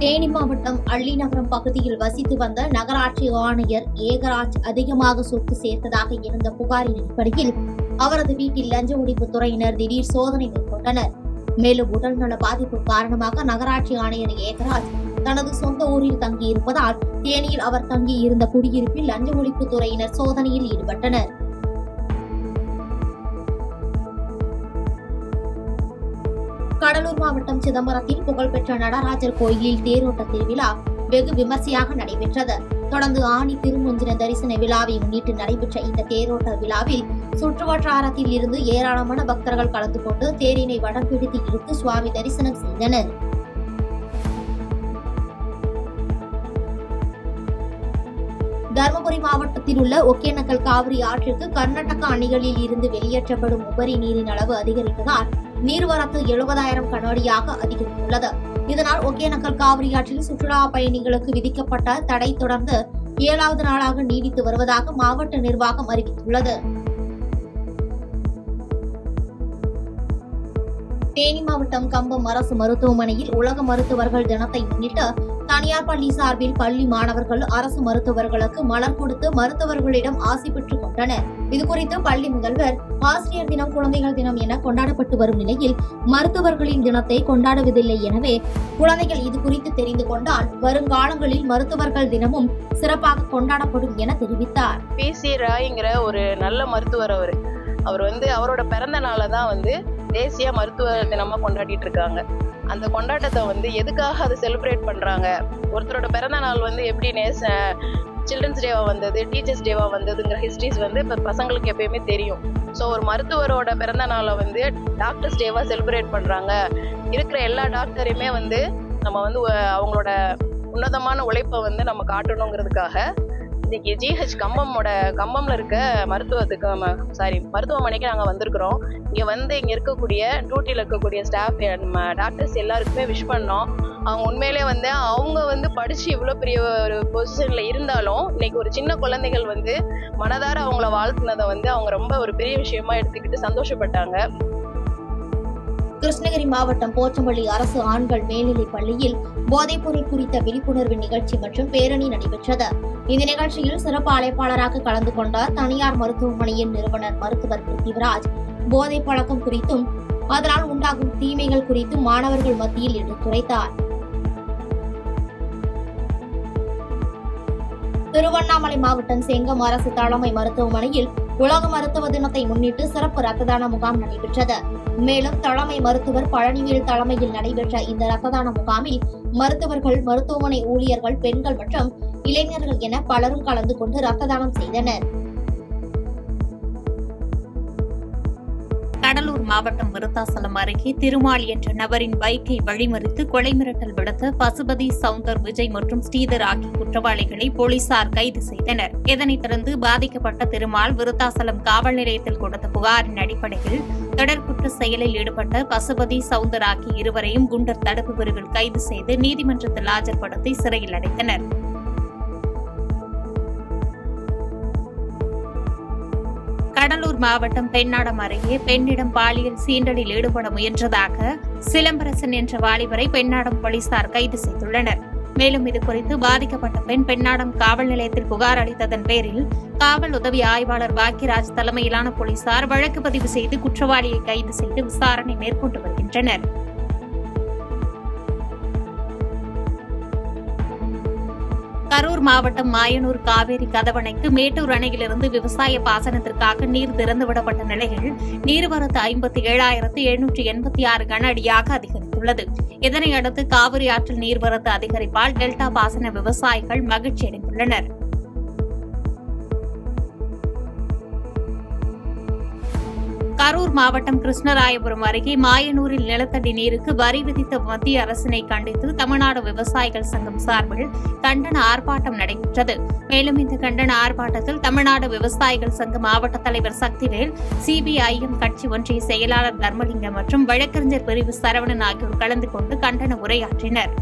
தேனி மாவட்டம் அள்ளிநகரம் பகுதியில் வசித்து வந்த நகராட்சி ஆணையர் ஏகராஜ் அதிகமாக சொத்து சேர்த்ததாக இருந்த புகாரின் அடிப்படையில் அவரது வீட்டில் லஞ்ச ஒழிப்பு துறையினர் திடீர் சோதனை மேற்கொண்டனர். மேலும் உடல்நல பாதிப்பு காரணமாக நகராட்சி ஆணையர் ஏகராஜ் தனது சொந்த ஊரில் தங்கியிருப்பதால் தேனியில் அவர் தங்கியிருந்த குடியிருப்பில் லஞ்ச ஒழிப்பு துறையினர் சோதனையில் ஈடுபட்டனர். கடலூர் மாவட்டம் சிதம்பரத்தில் புகழ்பெற்ற நடராஜர் கோயிலில் தேரோட்ட திருவிழா வெகு விமர்சையாக நடைபெற்றது. தொடர்ந்து ஆணி திருமஞ்சன தரிசன விழாவை முன்னிட்டு நடைபெற்ற இந்த தேரோட்ட விழாவில் சுற்றுவட்டாரத்தில் இருந்து ஏராளமான பக்தர்கள் கலந்து கொண்டு தேரினை வடம் பிடித்து இழுத்து சுவாமி தரிசனம் செய்தனர். தருமபுரி மாவட்டத்தில் உள்ள ஒகேனக்கல் காவிரி ஆற்றிற்கு கர்நாடக அணைகளில் இருந்து வெளியேற்றப்படும் உபரி நீரின் அளவு அதிகரித்ததால் நீர்வரத்து 70,000 கனஅடியாக அதிகரித்துள்ளது. இதனால் ஒகேனக்கல் காவிரி ஆற்றில் சுற்றுலா பயணிகளுக்கு விதிக்கப்பட்ட தடை தொடர்ந்து 7வது நாளாக நீடித்து வருவதாக மாவட்ட நிர்வாகம் அறிவித்துள்ளது. தேனி மாவட்டம் கம்பம் அரசு மருத்துவமனையில் உலக மருத்துவர்கள் தினத்தை முன்னிட்டு தனியார் பள்ளி சார்பில் பள்ளி மாணவர்கள் அரசு மருத்துவர்களுக்கு மலர் கொடுத்து மருத்துவர்களிடம் ஆசி பெற்றுக் கொண்டனர். இதுகுறித்து பள்ளி முதல்வர் ஆசிரியர் தினம், குழந்தைகள் தினம் என கொண்டாடப்பட்டு வரும் நிலையில் மருத்துவர்களின் தினத்தை கொண்டாடுவதில்லை. எனவே குழந்தைகள் இது குறித்து தெரிந்து கொண்டால் வருங்காலங்களில் மருத்துவர்கள் தினமும் சிறப்பாக கொண்டாடப்படும் என தெரிவித்தார். PC ராய்ங்கிற ஒரு நல்ல மருத்துவர் அவர் அவரோட பிறந்த நாளை தான் தேசிய மருத்துவ தினமா கொண்டாடிட்டு இருக்காங்க. அந்த கொண்டாட்டத்தை எதுக்காக அதை செலிப்ரேட் பண்றாங்க, ஒருத்தரோட பிறந்த நாள் எப்படி சில்ட்ரன்ஸ் டேவா வந்தது, டீச்சர்ஸ் டேவா வந்ததுங்கிற ஹிஸ்டரிஸ் இப்ப பசங்களுக்கு எப்பயுமே தெரியும். ஸோ ஒரு மருத்துவரோட பிறந்த நாளை டாக்டர்ஸ் டேவா செலிப்ரேட் பண்றாங்க. இருக்கிற எல்லா டாக்டரையுமே நம்ம அவங்களோட உன்னதமான உழைப்பை நம்ம காட்டணுங்கிறதுக்காக இன்னைக்கு GH கம்பம்ல இருக்க மருத்துவமனைக்கு நாங்கள் வந்திருக்கிறோம். இங்கே இருக்கக்கூடிய டியூட்டியில் இருக்கக்கூடிய ஸ்டாஃப் டாக்டர்ஸ் எல்லாருக்குமே விஷ் பண்ணோம். அவங்க உண்மையிலே அவங்க படிச்சு இவ்வளோ பெரிய ஒரு பொசிஷன்ல இருந்தாலும் இன்னைக்கு ஒரு சின்ன குழந்தைகள் மனதார அவங்கள வாழ்த்துனதை அவங்க ரொம்ப ஒரு பெரிய விஷயமா எடுத்துக்கிட்டு சந்தோஷப்பட்டாங்க. கிருஷ்ணகிரி மாவட்டம் போச்சம்பள்ளி அரசு ஆண்கள் மேல்நிலைப் பள்ளியில் போதைப்பொருள் குறித்த விழிப்புணர்வு நிகழ்ச்சி மற்றும் பேரணி நடைபெற்றது. இந்த நிகழ்ச்சியில் சிறப்பு அழைப்பாளராக கலந்து கொண்டார் தனியார் மருத்துவமனையின் நிறுவனர் மருத்துவர் பிருத்திவிராஜ். போதை பழக்கம் குறித்தும் அதனால் உண்டாகும் தீமைகள் குறித்தும் மாணவர்கள் மத்தியில் எடுத்துரைத்தார். திருவண்ணாமலை மாவட்டம் செங்கம் அரசு தலைமை மருத்துவமனையில் உலக மருத்துவ தினத்தை முன்னிட்டு சிறப்பு ரத்த தான முகாம் நடைபெற்றது. மேலும் தலைமை மருத்துவர் பழனிவேல் தலைமையில் நடைபெற்ற இந்த ரத்த தான முகாமில் மருத்துவர்கள், மருத்துவமனை ஊழியர்கள், பெண்கள் மற்றும் இளைஞர்கள் என பலரும் கலந்து கொண்டு ரத்த தானம் செய்தனர். கடலூர் மாவட்டம் விருத்தாசலம் அருகே திருமால் என்ற நபரின் பைக்கை வழிமறித்து கொலை மிரட்டல் விடுத்த பசுபதி, சவுந்தர், விஜய் மற்றும் ஸ்ரீதர் ஆகிய குற்றவாளிகளை போலீசார் கைது செய்தனர். இதனைத் தொடர்ந்து பாதிக்கப்பட்ட திருமால் விருத்தாசலம் காவல் நிலையத்தில் கொடுத்த புகாரின் அடிப்படையில் தொடர்குற்ற செயலில் ஈடுபட்ட பசுபதி, சவுந்தர் ஆகிய இருவரையும் குண்டர் தடுப்பு பிரிவில் கைது செய்து நீதிமன்றத்தில் ஆஜர்படுத்தி சிறையில் அடைத்தனர். கடலூர் மாவட்டம் பெண்ணாடம் அருகே பெண்ணிடம் பாலியல் சீண்டலில் ஈடுபட முயன்றதாக சிலம்பரசன் என்ற வாலிபரை பெண்ணாடம் போலீசார் கைது செய்துள்ளனர். மேலும் இதுகுறித்து பாதிக்கப்பட்ட பெண் பெண்ணாடம் காவல் நிலையத்தில் புகார் அளித்ததன் பேரில் காவல் உதவி ஆய்வாளர் பாக்கியராஜ் தலைமையிலான போலீசார் வழக்கு பதிவு செய்து குற்றவாளியை கைது செய்து விசாரணை மேற்கொண்டு வருகின்றனர். கரூர் மாவட்டம் மாயனூர் காவேரி கதவணைக்கு மேட்டூர் அணையிலிருந்து விவசாய பாசனத்திற்காக நீர் திறந்துவிடப்பட்ட நிலையில் நீர்வரத்து 57,786 கன அடியாக அதிகரித்துள்ளது. இதனையடுத்து காவிரி ஆற்றில் நீர்வரத்து அதிகரிப்பால் டெல்டா பாசன விவசாயிகள் மகிழ்ச்சியடைந்துள்ளனர். கரூர் மாவட்டம் கிருஷ்ணராயபுரம் அருகே மாயனூரில் நிலத்தடி நீருக்கு வரி விதித்த மத்திய அரசினை கண்டித்து தமிழ்நாடு விவசாயிகள் சங்கம் சார்பில் கண்டன ஆர்ப்பாட்டம் நடைபெற்றது. மேலும் இந்த கண்டன ஆர்ப்பாட்டத்தில் தமிழ்நாடு விவசாயிகள் சங்க மாவட்ட தலைவர் சக்திவேல், CPIM கட்சி ஒன்றிய செயலாளர் தர்மலிங்கம் மற்றும் வழக்கறிஞர் பிரிவு சரவணன் ஆகியோர் கலந்து கொண்டு கண்டன உரையாற்றினர்.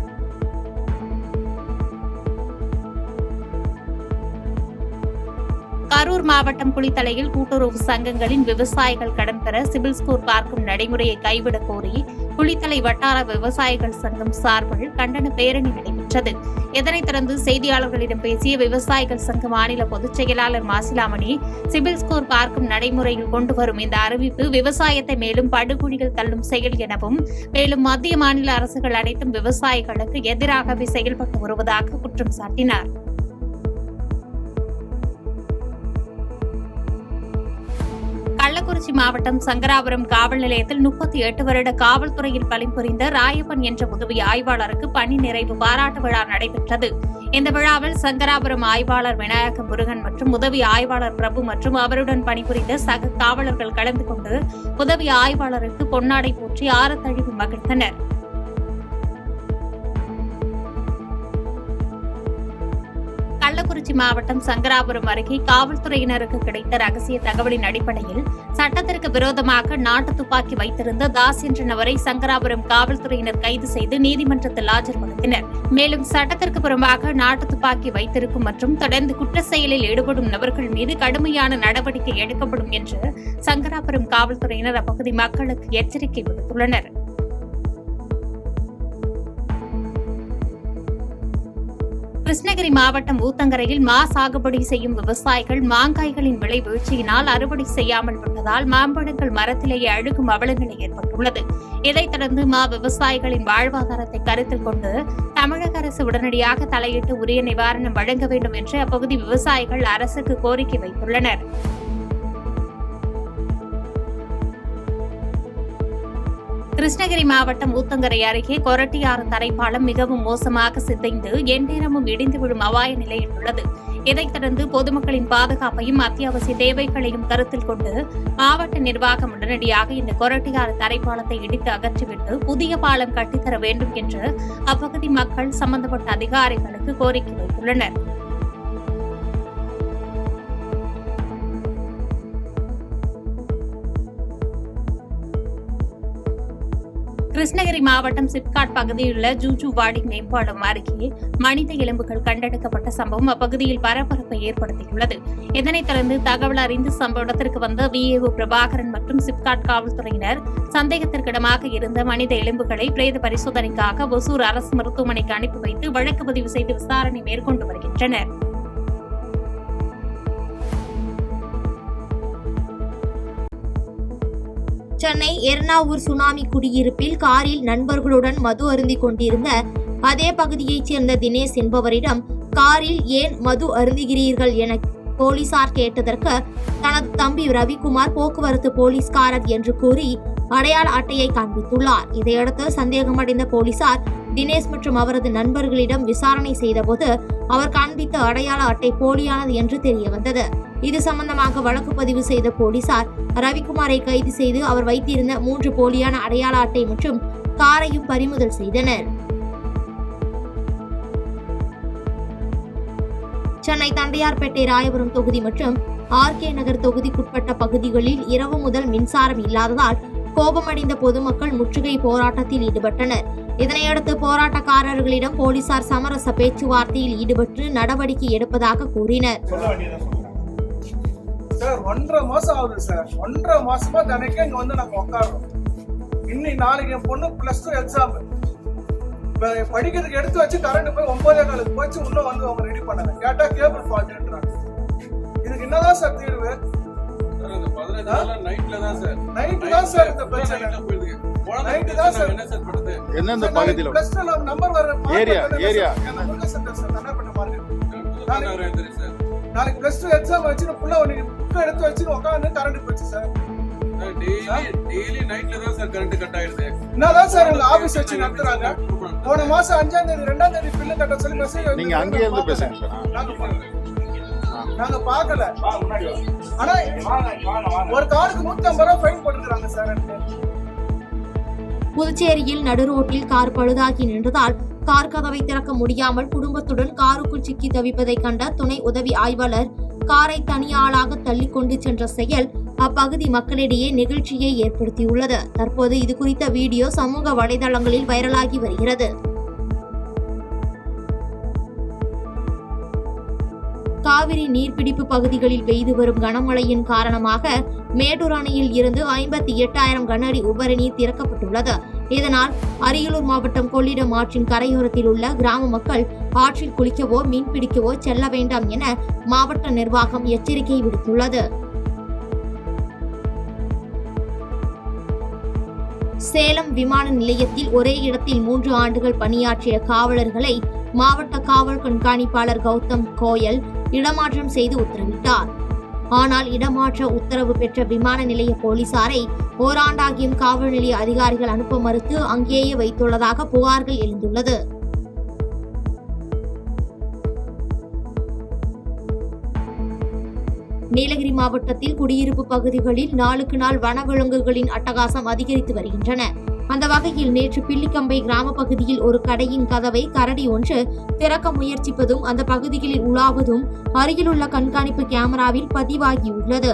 கரூர் மாவட்டம் குளித்தலையில் கூட்டுறவு சங்கங்களின் விவசாயிகள் கடன் பெற சிபில் ஸ்கோர் பார்க்கும் நடைமுறையை கைவிடக் கோரி குளித்தலை வட்டார விவசாயிகள் சங்கம் சார்பில் கண்டன பேரணி நடைபெற்றது. நடைபெற்றது. இதனைத் தொடர்ந்து செய்தியாளர்களிடம் பேசிய விவசாயிகள் சங்க மாநில பொதுச் செயலாளர் மாசிலாமணி, சிபில் ஸ்கோர் பார்க்கும் நடைமுறையில் கொண்டு வரும் இந்த அறிவிப்பு விவசாயத்தை மேலும் படுகொலிகள் தள்ளும் செயல் எனவும், மேலும் மத்திய மாநில அரசுகள் அனைத்தும் விவசாயிகளுக்கு எதிராகவே செயல்பட்டு வருவதாக குற்றம் சாட்டினார். கள்ளக்குறிச்சி மாவட்டம் சங்கராபுரம் காவல் நிலையத்தில் 38 வருட காவல்துறையில் பணிபுரிந்த ராயப்பன் என்ற உதவி ஆய்வாளருக்கு பணி நிறைவு பாராட்டு விழா நடைபெற்றது. இந்த விழாவில் சங்கராபுரம் ஆய்வாளர் விநாயக முருகன் மற்றும் உதவி ஆய்வாளர் பிரபு மற்றும் அவருடன் பணிபுரிந்த சக காவலர்கள் கலந்து கொண்டு உதவி ஆய்வாளருக்கு பொன்னாடை போற்றி ஆரத்தழுவி மகிழ்ந்தனர். கள்ளக்குறிச்சி மாவட்டம் சங்கராபுரம் அருகே காவல்துறையினருக்கு கிடைத்த ரகசிய தகவலின் அடிப்படையில் சட்டத்திற்கு விரோதமாக நாட்டு துப்பாக்கி வைத்திருந்த தாஸ் என்ற நபரை சங்கராபுரம் காவல்துறையினர் கைது செய்து நீதிமன்றத்தில் ஆஜர்படுத்தினர். மேலும் சட்டத்திற்கு புறம்பாக நாட்டு துப்பாக்கி வைத்திருக்கும் மற்றும் தொடர்ந்து குற்ற செயலில் ஈடுபடும் நபர்கள் மீது கடுமையான நடவடிக்கை எடுக்கப்படும் என்று சங்கராபுரம் காவல்துறையினர் அப்பகுதி மக்களுக்கு எச்சரிக்கை விடுத்துள்ளனர். கிருஷ்ணகிரி மாவட்டம் ஊத்தங்கரையில் மா சாகுபடி செய்யும் விவசாயிகள் மாங்காய்களின் விலை வீழ்ச்சியினால் அறுவடை செய்யாமல் விட்டதால் மாம்பழங்கள் மரத்திலேயே அழுகும் அவலநிலை ஏற்பட்டுள்ளது. இதைத் தொடர்ந்து மா விவசாயிகளின் வாழ்வாதாரத்தை கருத்தில் கொண்டு தமிழக அரசு உடனடியாக தலையிட்டு உரிய நிவாரணம் வழங்க வேண்டும் என்று அப்பகுதி விவசாயிகள் அரசுக்கு கோரிக்கை வைத்துள்ளனர். கிருஷ்ணகிரி மாவட்டம் ஊத்தங்கரை அருகே கொரட்டியாறு தரைப்பாலம் மிகவும் மோசமாக சிதைந்து எந்நேரமும் இடிந்து விழும் அபாய நிலையில் உள்ளது. இதைத் தொடர்ந்து பொதுமக்களின் பாதுகாப்பையும் அத்தியாவசிய தேவைகளையும் கருத்தில் கொண்டு மாவட்ட நிர்வாகம் உடனடியாக இந்த கொரட்டியாறு தரைப்பாலத்தை இடித்து அகற்றிவிட்டு புதிய பாலம் கட்டித்தர வேண்டும் என்று அப்பகுதி மக்கள் சம்பந்தப்பட்ட அதிகாரிகளுக்கு கோரிக்கை வைத்துள்ளனர். கிருஷ்ணகிரி மாவட்டம் சிப்காட் பகுதியிலுள்ள ஜூஜுவாடி மேம்பாலம் அருகே மனித எலும்புகள் கண்டெடுக்கப்பட்ட சம்பவம் அப்பகுதியில் பரபரப்பை ஏற்படுத்தியுள்ளது. இதனைத் தொடர்ந்து தகவல் அறிந்து சம்பவ இடத்திற்கு வந்த VAO பிரபாகரன் மற்றும் சிப்காட் காவல்துறையினர் சந்தேகத்திற்கிடமாக இருந்த மனித எலும்புகளை பிரேத பரிசோதனைக்காக ஒசூர் அரசு மருத்துவமனைக்கு அனுப்பி வைத்து வழக்கு பதிவு செய்து விசாரணை மேற்கொண்டு வருகின்றனர். சென்னை எர்ணாவூர் சுனாமி குடியிருப்பில் காரில் நண்பர்களுடன் மது அருந்திக் கொண்டிருந்த அதே பகுதியைச் சேர்ந்த தினேஷ் என்பவரிடம் காரில் ஏன் மது அருந்துகிறீர்கள் என போலீசார் கேட்டதற்கு தனது தம்பி ரவிக்குமார் போக்குவரத்து போலீஸ்காரர் என்று கூறி அடையாள அட்டையை காண்பித்துள்ளார். இதையடுத்து சந்தேகமடைந்த போலீசார் தினேஷ் மற்றும் அவரது நண்பர்களிடம் விசாரணை செய்தபோது அவர் காண்பித்த அடையாள அட்டை போலியானது என்று தெரியவந்தது. இது சம்பந்தமாக வழக்கு பதிவு செய்த போலீசார் ரவிக்குமாரை கைது செய்து அவர் வைத்திருந்த 3 போலியான அடையாள அட்டை மற்றும் காரையும் பறிமுதல் செய்தனர். சென்னை தண்டையார்பேட்டை ராயபுரம் தொகுதி மற்றும் RK நகர் தொகுதிக்குட்பட்ட பகுதிகளில் இரவு முதல் மின்சாரம் இல்லாததால் கோபமடைந்த பொதுமக்கள் முற்றுகை போராட்டத்தில் ஈடுபட்டனர். இதனையடுத்து போராட்டக்காரர்களிடம் போலீசார் சமரச பேச்சுவார்த்தையில் ஈடுபட்டு நடவடிக்கை எடுப்பதாக கூறினர். சார் 1.5 மாசம் ஆகுது சார். 1.5 மாசமா தினைக்கும் இங்க வந்து நாங்க உட்காரோம். இன்னைக்கு நாளைக்கு என் பொண்ணு +2 எக்ஸாம் படிக்கிறதுக்கு எடுத்து வச்சு கரண்ட் போய் 9:15 போச்சு. இன்னும் வந்து அவங்க ரெடி பண்ணல. கேட்டா கேபிள் ஃபால்ட்ன்றாங்க. இதுக்கு என்னதான் சார் தீர்வு? நைட் தான் சார் இந்த பிரச்சனை. நைட் தான் சார். என்னென்ன பகுதியில +2 நம்பர் வர ஏரியா தன்னார்பட்ட மார்க்கெட். நாளைக்கு +2 எக்ஸாம் வச்சு புள்ள புக் எடுத்து வச்சு உட்காந்து கரண்ட் போச்சு சார். டெய்லி நைட்ல தான் சார் கரண்ட் கட் ஆயிடுது. என்னதான் சார் உங்க ஆபீஸ் வச்சு நடத்துறாங்க? போன மாசம் 5ஆம் தேதி 2ஆம் தேதி பில்லு கட்ட சொல்லி மெசேஜ் நீங்க அங்கேயே இருந்து பேசுங்க சார். நாங்க பார்க்கல. ஆனா ஒரு காருக்கு 150 ரூபாய் ஃபைன் போட்டுறாங்க சார். புதுச்சேரியில் நடுரோட்டில் கார் பழுதாகி நின்றதால் கார் கதவை திறக்க முடியாமல் குடும்பத்துடன் காருக்குள் சிக்கி தவிப்பதை கண்ட துணை உதவி ஆய்வாளர் காரை தனியாளாக தள்ளிக் கொண்டு சென்ற செயல் அப்பகுதி மக்களிடையே நெகிழ்ச்சியை ஏற்படுத்தியுள்ளது. தற்போது இது குறித்த வீடியோ சமூக வலைதளங்களில் வைரலாகி வருகிறது. காவிரி நீர்பிடிப்பு பகுதிகளில் பெய்து வரும் கனமழையின் காரணமாக மேட்டூர் அணையில் இருந்து 58,000 கன அடி உபரி நீர் திறக்கப்பட்டுள்ளது. இதனால் அரியலூர் மாவட்டம் கொள்ளிடம் ஆற்றின் கரையோரத்தில் உள்ள கிராம மக்கள் ஆற்றில் குளிக்கவோ மீன் பிடிக்கவோ செல்ல வேண்டாம் என மாவட்ட நிர்வாகம் எச்சரிக்கை விடுத்துள்ளது. சேலம் விமான நிலையத்தில் ஒரே இடத்தில் 3 ஆண்டுகள் பணியாற்றிய காவலர்களை மாவட்ட காவல் கண்காணிப்பாளர் கௌதம் கோயல் இடமாற்றம் செய்து உத்தரவிட்டார். ஆனால் இடமாற்ற உத்தரவு பெற்ற விமான நிலைய போலீசாரை ஓராண்டாகியும் காவல் நிலைய அதிகாரிகள் அனுப்ப மறுத்து அங்கேயே வைத்துள்ளதாக புகார்கள் எழுந்துள்ளது. நீலகிரி மாவட்டத்தில் குடியிருப்பு பகுதிகளில் நாளுக்கு நாள் வனவிலங்குகளின் அட்டகாசம் அதிகரித்து வருகின்றன. அந்த வகையில் நேற்று பில்லிக்கம்பை கிராம பகுதியில் ஒரு கடையின் கதவை கரடி ஒன்று திறக்க முயற்சிப்பதும் அந்த பகுதிகளில் உலாவதும் அருகிலுள்ள கண்காணிப்பு கேமராவில் பதிவாகியுள்ளது.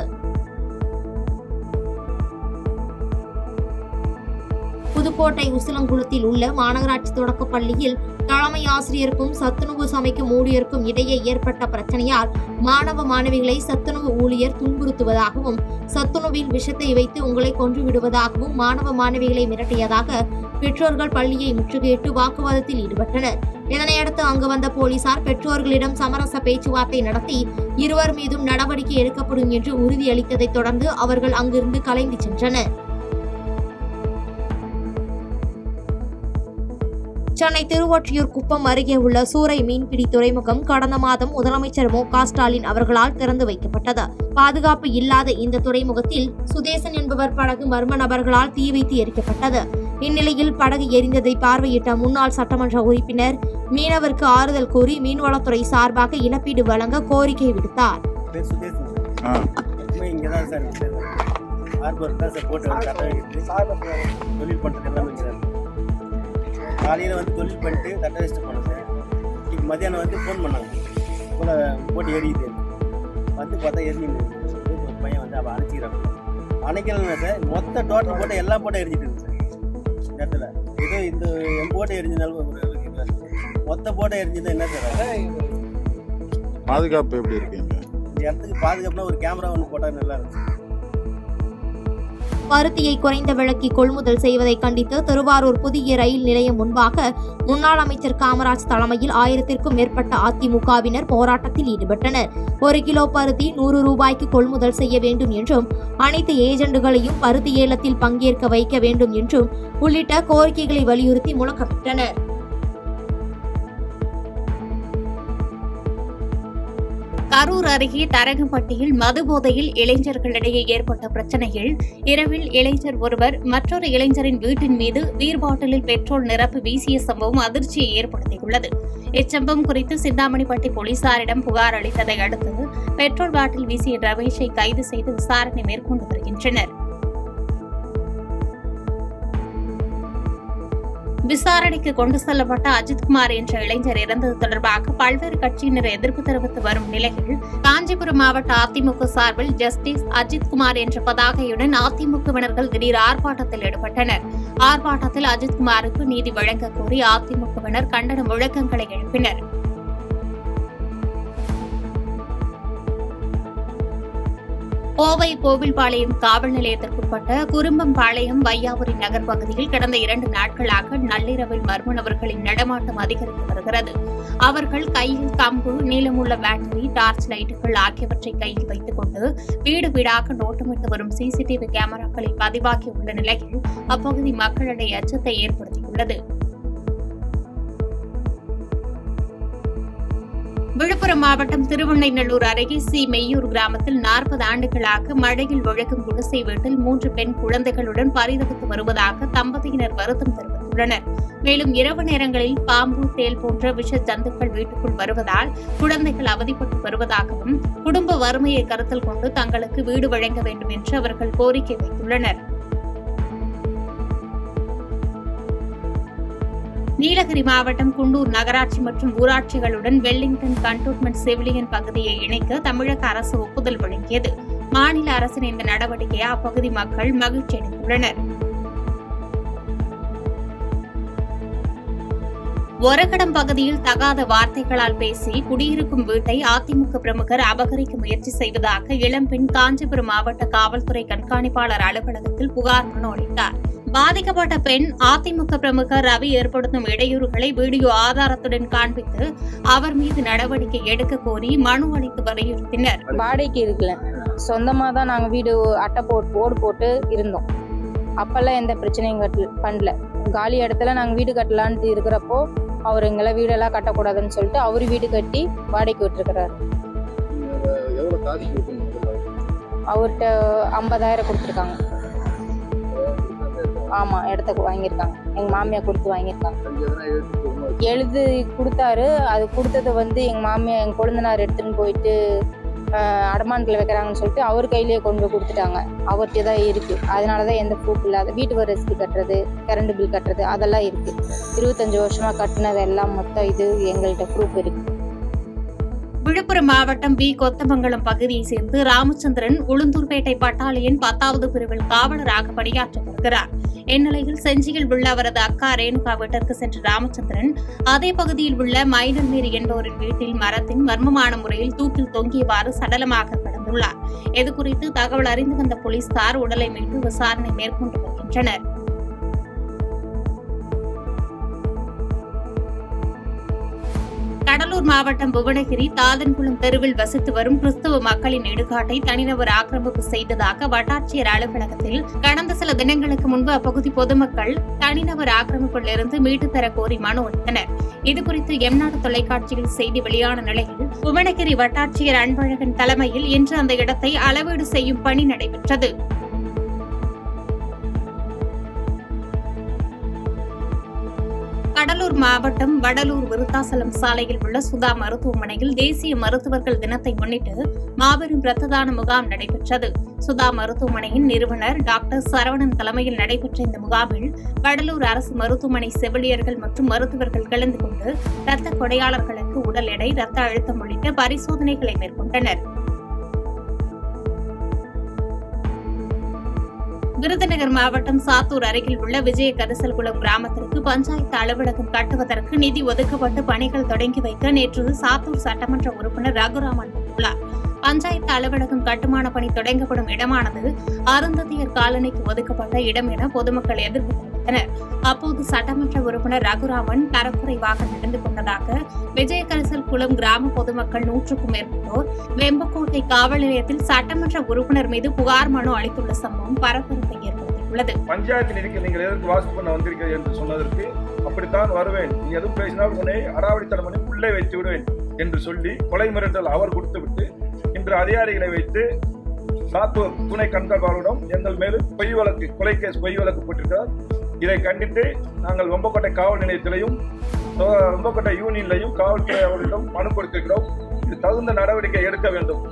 புதுக்கோட்டை உசிலங்குளத்தில் உள்ள மாநகராட்சி தொடக்கப் பள்ளியில் தலைமை ஆசிரியருக்கும் சத்துணவு சமைக்கும் ஊழியருக்கும் இடையே ஏற்பட்ட பிரச்சனையால் மாணவ மாணவிகளை சத்துணவு ஊழியர் துன்புறுத்துவதாகவும் சத்துணவில் விஷத்தை வைத்து உங்களை கொன்று விடுவதாகவும் மாணவ மாணவிகளை மிரட்டியதாக பெற்றோர்கள் பள்ளியை முற்றுகையிட்டு வாக்குவாதத்தில் ஈடுபட்டனர். இதனையடுத்து அங்கு வந்த போலீசார் பெற்றோர்களிடம் சமரச பேச்சுவார்த்தை நடத்தி இருவர் மீதும் நடவடிக்கை எடுக்கப்படும் என்று உறுதியளித்ததைத் தொடர்ந்து அவர்கள் அங்கிருந்து கலைந்து சென்றனர். சென்னை திருவொற்றியூர் குப்பம் அருகே உள்ள சூறை மீன்பிடி துறைமுகம் கடந்த மாதம் முதலமைச்சர் மு.க. ஸ்டாலின் அவர்களால் திறந்து வைக்கப்பட்டது. பாதுகாப்பு இல்லாத இந்த துறைமுகத்தில் சுதேசன் என்பவர் படகு மர்ம நபர்களால் தீ வைத்து எரிக்கப்பட்டது. இந்நிலையில் படகு எரிந்ததை பார்வையிட்ட முன்னாள் சட்டமன்ற உறுப்பினர் மீனவருக்கு ஆறுதல் கூறி மீன்வளத்துறை சார்பாக இழப்பீடு வழங்க கோரிக்கை விடுத்தார். காலையில் வந்து தொழில் பண்ணிட்டு தட்டை வச்சுட்டு போனேன் சார். இன்னைக்கு மத்தியானம் வந்து ஃபோன் பண்ணாங்க, போல போட்டு எரியுது வந்து பார்த்தா எரிஞ்சுன்னு ஒரு பையன் வந்து அவள் அணைச்சிக்கிறாங்க. அணைக்கலன்னா சார் மொத்த டோட்டல் போட்டு எல்லா போட்டும் எரிஞ்சிட்டு இருக்கு சார். இந்த இடத்துல ஏதோ இந்த என் போட்டை எரிஞ்சதுனால ஒரு மொத்த போட்டை எரிஞ்சது என்ன சார்? பாதுகாப்பு எப்படி இருக்கீங்க? இந்த இடத்துக்கு பாதுகாப்புனா ஒரு கேமரா ஒன்று போட்டால் நல்லா இருக்கும். பருத்தியை குறைந்த விலைக்கு கொள்முதல் செய்வதை கண்டித்து திருவாரூர் புதிய ரயில் நிலையம் முன்பாக முன்னாள் அமைச்சர் காமராஜ் தலைமையில் 1000க்கும் மேற்பட்ட அதிமுகவினர் போராட்டத்தில் ஈடுபட்டனர். 1 கிலோ பருத்தி 100 ரூபாய்க்கு கொள்முதல் செய்ய வேண்டும் என்றும் அனைத்து ஏஜெண்டுகளையும் பருத்தி ஏலத்தில் பங்கேற்க வைக்க வேண்டும் என்றும் உள்ளிட்ட கோரிக்கைகளை வலியுறுத்தி முழக்கமிட்டனர். கரூர் அருகே தரகம்பட்டியில் மது போதையில் இளைஞர்களிடையே ஏற்பட்ட பிரச்சனையில் இரவில் இளைஞர் ஒருவர் மற்றொரு இளைஞரின் வீட்டின் மீது பீர் பாட்டிலில் பெட்ரோல் நிரப்பி வீசிய சம்பவம் அதிர்ச்சியை ஏற்படுத்தியுள்ளது. இச்சம்பவம் குறித்து சிந்தாமணிப்பட்டி போலீசாரிடம் புகார் அளித்ததை அடுத்து பெட்ரோல் பாட்டில் வீசிய ரமேஷை கைது செய்து விசாரணை மேற்கொண்டு வருகின்றனர். விசாரணைக்கு கொண்டு செல்லப்பட்ட அஜித்குமார் என்ற இளைஞர் இறந்தது தொடர்பாக பல்வேறு கட்சியினர் எதிர்ப்பு தெரிவித்து வரும் நிலையில் காஞ்சிபுரம் மாவட்ட அதிமுக சார்பில் ஜஸ்டிஸ் அஜித்குமார் என்ற பதாகையுடன் அதிமுகவினர்கள் திடீர் ஆர்ப்பாட்டத்தில் ஈடுபட்டனர். ஆர்ப்பாட்டத்தில் அஜித்குமாருக்கு நீதி வழங்க கோரி அதிமுகவினர் கண்டன முழக்கங்களை எழுப்பினர். கோவை கோவில்பாளையம் காவல் நிலையத்திற்குட்பட்ட குறும்பம்பாளையம் வையாபுரி நகர் பகுதியில் கடந்த 2 நாட்களாக நள்ளிரவில் மர்ம நபர்களின் நடமாட்டம் அதிகரித்து வருகிறது. அவர்கள் கையில் கம்பு, நீளமுள்ள பேட்டரி, டார்ச் லைட்டுகள் ஆகியவற்றை கையில் வைத்துக் கொண்டு வீடு வீடாக நோட்டமிட்டு வரும் சிசிடிவி கேமராக்களில் பதிவாகியுள்ள நிலையில் அப்பகுதி மக்களிடையே அச்சத்தை ஏற்படுத்தியுள்ளது. விழுப்புரம் மாவட்டம் திருவண்ணைநல்லூர் அருகே மெய்யூர் கிராமத்தில் 40 ஆண்டுகளாக மழையில் விழுகும் குடிசை வீட்டில் 3 பெண் குழந்தைகளுடன் பரிதவித்து வருவதாக தம்பதியினர் வருத்தம் தெரிவித்துள்ளனர். மேலும் இரவு நேரங்களில் பாம்பு, தேல் போன்ற விஷ ஜந்துக்கள் வீட்டுக்குள் வருவதால் குழந்தைகள் அவதிப்பட்டு வருவதாகவும் குடும்ப வறுமையை கருத்தில் கொண்டு தங்களுக்கு வீடு வழங்க வேண்டும் என்று அவர்கள் கோரிக்கை வைத்துள்ளனர். நீலகிரி மாவட்டம் குண்டூர் நகராட்சி மற்றும் ஊராட்சிகளுடன் வெல்லிங்டன் கண்டோன்மெண்ட் சிவிலியன் பகுதியை இணைக்க தமிழக அரசு ஒப்புதல் வழங்கியது. மாநில அரசின் இந்த நடவடிக்கையை அப்பகுதி மக்கள் மகிழ்ச்சி அடைந்துள்ளனர். ஒரகடம் பகுதியில் தகாத வார்த்தைகளால் பேசி குடியிருக்கும் வீட்டை அதிமுக பிரமுகர் அபகரிக்க முயற்சி செய்வதாக இளம்பெண் காஞ்சிபுரம் மாவட்ட காவல்துறை கண்காணிப்பாளர் அலுவலகத்தில் புகார் மனு அளித்தார். பாதிக்கப்பட்ட பெண் அதிமுக பிரமுகர் ரவி ஏற்படுத்தும் இடையூறுகளை வீடியோ ஆதாரத்துடன் காண்பித்து அவர் மீது நடவடிக்கை எடுக்க கோரி மனு அளித்து வலியுறுத்தினர். வாடகைக்கு இருக்கல, சொந்தமாக தான் நாங்கள் வீடு ஓடு போட்டு இருந்தோம். அப்பெல்லாம் எந்த பிரச்சனையும் பண்ணல. காலி இடத்துல நாங்கள் வீடு கட்டலான்ட்டு இருக்கிறப்போ அவர் எங்களை வீடெல்லாம் கட்டக்கூடாதுன்னு சொல்லிட்டு அவர் வீடு கட்டி வாடகைக்கு விட்டுருக்கிறாரு. அவர்கிட்ட 50,000 கொடுத்துருக்காங்க. ஆமாம், இடத்துக்கு வாங்கியிருக்காங்க. எங்கள் மாமியார் கொடுத்து வாங்கியிருக்காங்க. எழுதி கொடுத்தாரு. அது கொடுத்ததை எங்கள் மாமியார் எங்கள் கொழுந்தனார் எடுத்துன்னு போயிட்டு அடமானத்தில் வைக்கிறாங்கன்னு சொல்லிட்டு அவர் கையிலேயே கொண்டு போய் கொடுத்துட்டாங்க. அவர்கிட்ட தான் இருக்குது. அதனால தான் எந்த ப்ரூஃப் இல்லாத வீட்டு வரி ரசீது கட்டுறது, கரண்ட் பில் கட்டுறது அதெல்லாம் இருக்குது. 25 வருஷமாக கட்டினது எல்லாம் மொத்தம் இது எங்கள்கிட்ட ப்ரூஃப் இருக்குது. விழுப்புரம் மாவட்டம் பி கொத்தமங்கலம் பகுதியை சேர்ந்து ராமச்சந்திரன் உளுந்தூர்பேட்டை பட்டாலியன் 10வது பிரிவில் காவலராக பணியாற்றி வருகிறார். இந்நிலையில் செஞ்சியில் உள்ள அவரது அக்கா ரேணுகா வீட்டிற்கு சென்ற ராமச்சந்திரன் அதே பகுதியில் உள்ள மைனர் மேரி என்பவரின் வீட்டில் மரத்தின் மர்மமான முறையில் தூக்கில் தொங்கியவாறு சடலமாக கிடந்துள்ளார். இதுகுறித்து தகவல் அறிந்து வந்த போலீசார் உடலை மீட்டு விசாரணை மேற்கொண்டு வருகின்றனர். கடலூர் மாவட்டம் புவனகிரி தாதன்குளம் தெருவில் வசித்து வரும் கிறிஸ்தவ மக்களின் இடுகாட்டை தனிநபர் ஆக்கிரமிப்பு செய்ததாக வட்டாட்சியர் அலுவலகத்தில் கடந்த சில தினங்களுக்கு முன்பு அப்பகுதி பொதுமக்கள் தனிநபர் ஆக்கிரமிப்பில் இருந்து மீட்டு தர கோரி மனு அளித்தனர். இதுகுறித்து எம்நாடு தொலைக்காட்சியில் செய்தி வெளியான நிலையில் புவனகிரி வட்டாட்சியர் அன்பழகன் தலைமையில் இன்று அந்த இடத்தை அளவீடு செய்யும் பணி நடைபெற்றது. கடலூர் மாவட்டம் வடலூர் விருத்தாசலம் சாலையில் உள்ள சுதா மருத்துவமனையில் தேசிய மருத்துவர்கள் தினத்தை முன்னிட்டு மாபெரும் இரத்த தான முகாம் நடைபெற்றது. சுதா மருத்துவமனையின் நிறுவனர் டாக்டர் சரவணன் தலைமையில் நடைபெற்ற இந்த முகாமில் கடலூர் அரசு மருத்துவமனை செவிலியர்கள் மற்றும் மருத்துவர்கள் கலந்து கொண்டு இரத்த கொடையாளர்களுக்கு உடல் எடை, இரத்த அழுத்தம் உள்ளிட்ட பரிசோதனைகளை மேற்கொண்டனர். விருதுநகர் மாவட்டம் சாத்தூர் அருகில் உள்ள விஜய கரிசல்குளம் கிராமத்திற்கு பஞ்சாயத்து அலுவலகம் கட்டுவதற்கு நிதி ஒதுக்கப்பட்டு பணிகள் தொடங்கி வைக்க நேற்று சாத்தூர் சட்டமன்ற உறுப்பினர் ரகுராமன் வந்துள்ளார். பஞ்சாயத்து அலுவலகம் கட்டுமான பணி தொடங்கப்படும் இடமானது அருந்ததியர் காலனிக்கு ஒதுக்கப்பட்ட இடம் என பொதுமக்கள் எதிர்ப்பு தெரிவித்தனர். அப்போது சட்டமன்ற உறுப்பினர் ரகுராமன் தரக்குறைவாக நடந்து கொண்டதாக விஜய கரிசல்குளம் கிராம பொதுமக்கள் 100க்கும் மேற்பட்டோர் வெம்பக்கோட்டை காவல் நிலையத்தில் சட்டமன்ற உறுப்பினர் மீது புகார் மனு அளித்துள்ள சம்பவம் பரபரப்பை ஏற்படுத்தியுள்ளது. பஞ்சாயத்து நிதிக்கு நீங்கள் எதற்கு வாசிப்பு பண்ண வந்திருக்கிறீர்கள் என்று சொன்னதற்கு அப்படித்தான் வருவேன், நீ எதுவும் பேசினால் உன்னை அடாவடித்தனம் பண்ணி உள்ளே வைத்து விடுவேன் என்று சொல்லி கொலை மிரட்டல் அவர் கொடுத்துவிட்டு இன்று அதிகாரிகளை வைத்து சாத்தூர் துணை கண்காணிப்பாளரிடம் எங்கள் மேலும் பொய் வழக்கு, கொலை கேஸ் பொய் வழக்கு போட்டிருக்கிறார். இதை கண்டித்து நாங்கள் வெம்பக்கோட்டை காவல் நிலையத்திலையும் வெம்பக்கோட்டை யூனியன்லையும் காவல்துறை அவர்களிடம் மனு கொடுத்திருக்கிறோம். இது தகுந்த நடவடிக்கை எடுக்க வேண்டும்.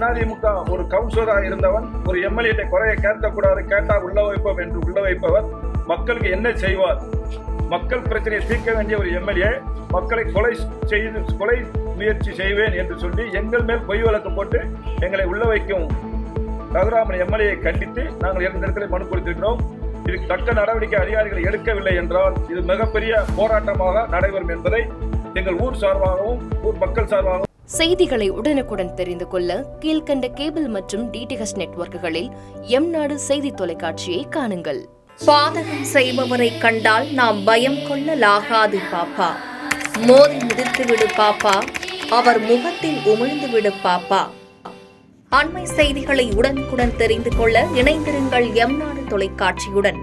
அதிமுக ஒரு கவுன்சிலராக இருந்தவன் ஒரு எம்எல்ஏ குறையை கேட்கக்கூடாது, கேட்டால் உள்ள வைப்போம் என்று உள்ள வைப்பவர் மக்களுக்கு என்ன செய்வார்? மக்கள் பிரச்சனையை தீர்க்க வேண்டிய ஒரு எம்எல்ஏ மக்களை கொலை முயற்சி செய்வேன் என்று சொல்லி எங்கள் மேல் பொய் வழக்கு போட்டு எங்களை உள்ள வைக்கும் ரகுராமன் எம்எல்ஏயை கண்டித்து நாங்கள் 2 இடங்களில் மனு கொடுத்திருக்கிறோம். இதுக்கு தக்க நடவடிக்கை அதிகாரிகள் எடுக்கவில்லை என்றால் இது மிகப்பெரிய போராட்டமாக நடைபெறும் என்பதை எங்கள் ஊர் சார்பாகவும் ஊர் மக்கள் சார்பாகவும். செய்திகளை உடனுக்குடன் தெரிந்து கொள்ள கீழ்கண்ட கேபிள் மற்றும் டிடிஹெச் நெட்வொர்க்குகளில் எம்நாடு செய்தி தொலைக்காட்சியை காணுங்கள். பாதகம் செய்பவரை கண்டால் நாம் பயம் கொள்ளலாகாது பாப்பா. மோதி மிதித்து விடு பாப்பா, அவர் முகத்தில் உமிழ்ந்து விடு பாப்பா. அண்மை செய்திகளை உடனுக்குடன் தெரிந்து கொள்ள இணைந்திருங்கள் எம்நாடு தொலைக்காட்சியுடன்.